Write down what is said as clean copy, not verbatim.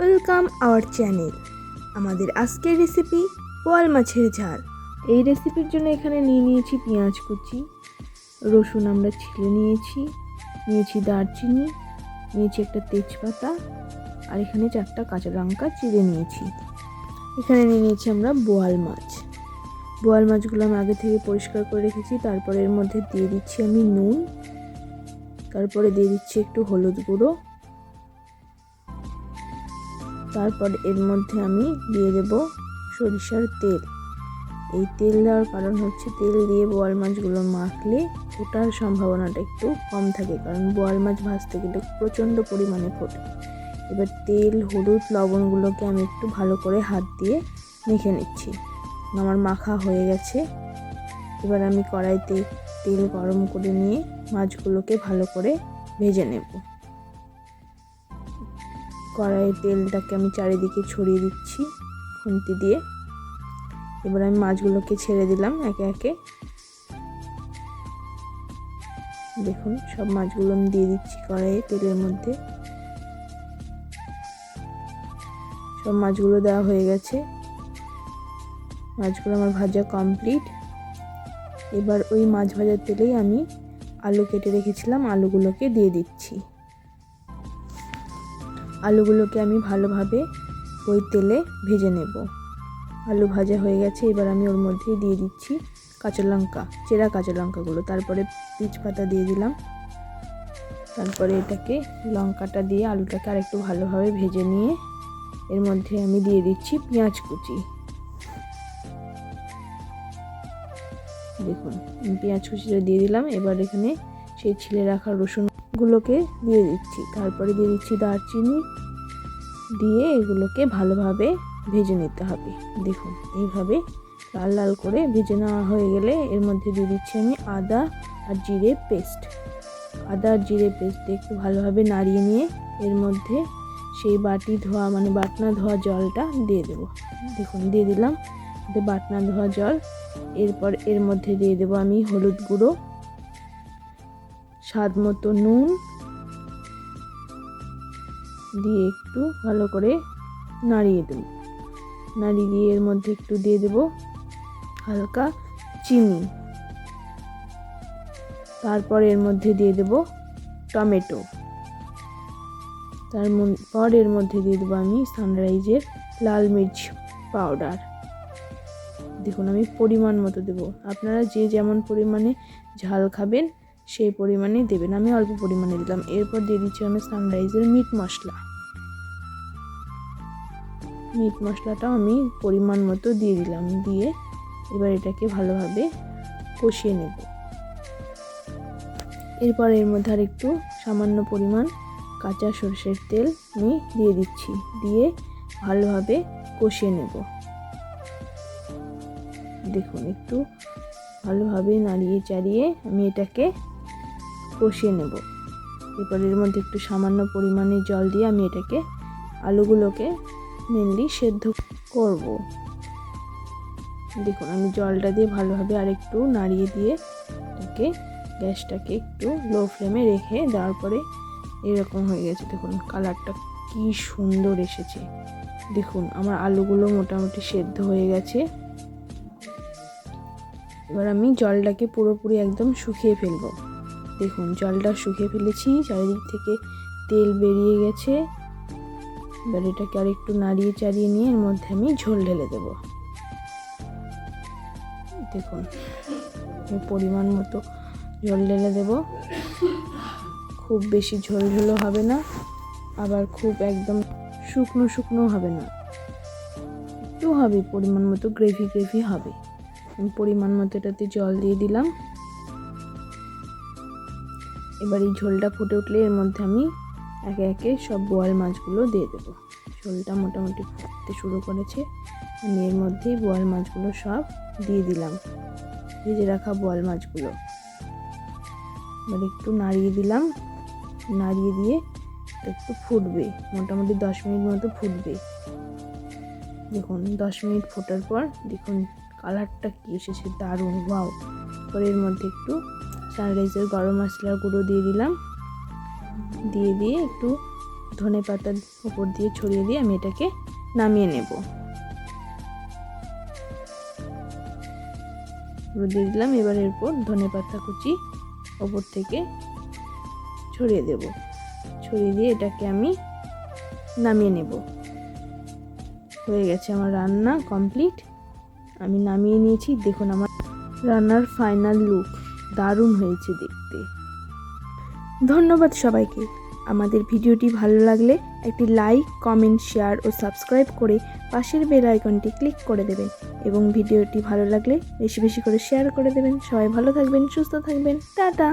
Welcome our channel. আমাদের আজকের recipe বোয়াল মাছের ঝাল। এই রেসিপির জন্য এখানে নিয়েছি পেঁয়াজ কুচি, রসুন আমরা ছিলে নিয়েছি দারচিনি, নিয়েছি একটা তেজপাতা, আর এখানে 4টা কাঁচা লঙ্কা চিড়ে নিয়েছি। এখানে নিয়েছি আমরা বোয়াল মাছগুলো আমি আগে থেকে পরিষ্কার করে রেখেছি। তারপরে এর মধ্যে দিয়ে দিচ্ছি আমি নুন, তারপরে দিয়ে দিচ্ছি একটু হলুদ গুঁড়ো, তারপর এর মধ্যে আমি দিয়ে দেব সরিষার তেল। এই তেল দেওয়ার কারণ হচ্ছে তেল দিয়ে বোয়াল মাছগুলো মাখলে ফোটার সম্ভাবনাটা একটু কম থাকে, কারণ বোয়াল মাছ ভাজতে গেলে প্রচণ্ড পরিমাণে ফোটে। এবার তেল, হলুদ, লবণগুলোকে আমি একটু ভালো করে হাত দিয়ে মেখে নিচ্ছি। আমার মাখা হয়ে গেছে। এবার আমি কড়াইতে তেল গরম করে নিয়ে মাছগুলোকে ভালো করে ভেজে নেব। কড়াইয়ের তেলটাকে আমি চারিদিকে ছড়িয়ে দিচ্ছি খুন্তি দিয়ে। এবার আমি মাছগুলোকে ছেড়ে দিলাম একে একে। দেখুন, সব মাছগুলো আমি দিয়ে দিচ্ছি কড়াইয়ে তেলের মধ্যে। সব মাছগুলো দেওয়া হয়ে গেছে। মাছগুলো আমার ভাজা কমপ্লিট। এবার ওই মাছ ভাজার তেলেই আমি আলু কেটে রেখেছিলাম, আলুগুলোকে দিয়ে দিচ্ছি। আলুগুলোকে আমি ভালোভাবে ওই তেলে ভেজে নেব। আলু ভাজা হয়ে গেছে। এবার আমি ওর মধ্যে দিয়ে দিচ্ছি কাঁচা লঙ্কা, চেরা কাঁচা লঙ্কাগুলো, তারপরে তেজপাতা দিয়ে দিলাম। তারপরে এটাকে লঙ্কাটা দিয়ে আলুটাকে আরেকটু ভালোভাবে ভেজে নিয়ে এর মধ্যে আমি দিয়ে দিচ্ছি পেঁয়াজ কুচি। দেখুন, পেঁয়াজ কুচিটা দিয়ে দিলাম। এবার এখানে সেই ছিলে রাখা রসুনগুলোকে দিয়ে দিচ্ছি। তারপরে দিয়ে দিচ্ছি দারচিনি, দিয়ে এগুলোকে ভালোভাবে ভেজে নিতে হবে। দেখুন, এইভাবে লাল লাল করে ভেজে নেওয়া হয়ে গেলে এর মধ্যে দিয়ে দিচ্ছি আমি আদা আর জিরে পেস্ট দিয়ে একটু ভালোভাবে নাড়িয়ে নিয়ে এর মধ্যে সেই বাটনা ধোয়া জলটা দিয়ে দেব। দেখুন, দিয়ে দিলাম বাটনা ধোয়া জল। এরপর এর মধ্যে দিয়ে দেব আমি হলুদ গুঁড়ো, স্বাদ মতো নুন দিয়ে একটু ভালো করে নাড়িয়ে দেব। নাড়িয়ে দিয়ে এর মধ্যে একটু দিয়ে দেব হালকা চিনি। তারপর এর মধ্যে দিয়ে দেব টমেটো। তারপর এর মধ্যে দিয়ে দেবো আমি সানরাইজের লাল মির্চ পাউডার। দেখুন, আমি পরিমাণ মতো দেবো। আপনারা যে যেমন পরিমাণে ঝাল খাবেন সেই পরিমাণে দেবেন। আমি অল্প পরিমাণে দিলাম। এরপর দিয়ে দিচ্ছি আমি সানরাইজের মিট মশলাটাও আমি পরিমাণ মতো দিয়ে দিলাম। দিয়ে এবার এটাকে ভালোভাবে কষিয়ে নেব। এরপর এর মধ্যে আর একটু সামান্য পরিমাণ কাঁচা সরষের তেল আমি দিয়ে দিচ্ছি। দিয়ে ভালোভাবে কষিয়ে নেব। দেখুন, একটু ভালোভাবে নাড়িয়ে চাড়িয়ে আমি এটাকে কষিয়ে নেব। এরপর এর মধ্যে একটু সামান্য পরিমাণে জল দিয়ে আমি এটাকে আলুগুলোকে মেনলি সেদ্ধ করব। দেখুন, আমি জলটা দিয়ে ভালোভাবে আরেকটু নাড়িয়ে দিয়ে এটাকে গ্যাসটাকে একটু লো ফ্লেমে রেখে দেওয়ার পরে এরকম হয়ে গেছে। দেখুন, কালারটা কি সুন্দর এসেছে। দেখুন, আমার আলুগুলো মোটামুটি সেদ্ধ হয়ে গেছে। এবার আমি জলটাকে পুরোপুরি একদম শুকিয়ে ফেলবো। দেখুন, জলটা শুকিয়ে ফেলেছি, চারিদিক থেকে তেল বেরিয়ে গেছে। এবার এটাকে আর একটু নাড়িয়ে চাড়িয়ে নিয়ে এর মধ্যে আমি ঝোল ঢেলে দেব। দেখুন, পরিমাণ মতো ঝোল ঢেলে দেব। খুব বেশি ঝোলও হবে না, আবার খুব একদম শুকনো হবে না, একটু হবে পরিমাণ মতো গ্রেভি হবে। পরিমাণ মতো এটাতে জল দিয়ে দিলাম। এবার এই ঝোলটা ফুটে উঠলে এর মধ্যে আমি একে একে সব বোয়াল মাছগুলো দিয়ে দেব। ঝোলটা মোটামুটি ফুটতে শুরু করেছে। আমি এর মধ্যেই বোয়াল মাছগুলো সব দিয়ে দিলাম, ভেজে রাখা বোয়াল মাছগুলো। এবার একটু নাড়িয়ে দিলাম। নাড়িয়ে দিয়ে একটু ফুটবে, মোটামুটি 10 মিনিট মতো ফুটবে। দেখুন, 10 মিনিট ফোটার পর দেখুন কালারটা কি এসেছে, দারুণ, ওয়াও। পরে এর মধ্যে একটু সানরাইজের গরম মশলার গুঁড়ো দিয়ে দিলাম। দিয়ে একটু ধনেপাতার উপর দিয়ে ছড়িয়ে দিয়ে আমি এটাকে নামিয়ে নেব। দিয়ে দিলাম। এবার এরপর ধনেপাতা কুচি ওপর থেকে ছড়িয়ে দেব। ছড়িয়ে দিয়ে এটাকে আমি নামিয়ে নেব। হয়ে গেছে আমার রান্না কমপ্লিট। আমি নামিয়ে নিয়েছি। দেখুন আমার রান্নার ফাইনাল লুক, দারুণ হয়েছে দেখতে। ধন্যবাদ সবাইকে। আমাদের ভিডিওটি ভালো লাগলে একটি লাইক, কমেন্ট, শেয়ার ও সাবস্ক্রাইব করে পাশের বেল আইকনটি ক্লিক করে দেবেন এবং ভিডিওটি ভালো লাগলে বেশি বেশি করে শেয়ার করে দেবেন। সবাই ভালো থাকবেন, সুস্থ থাকবেন। টাটা।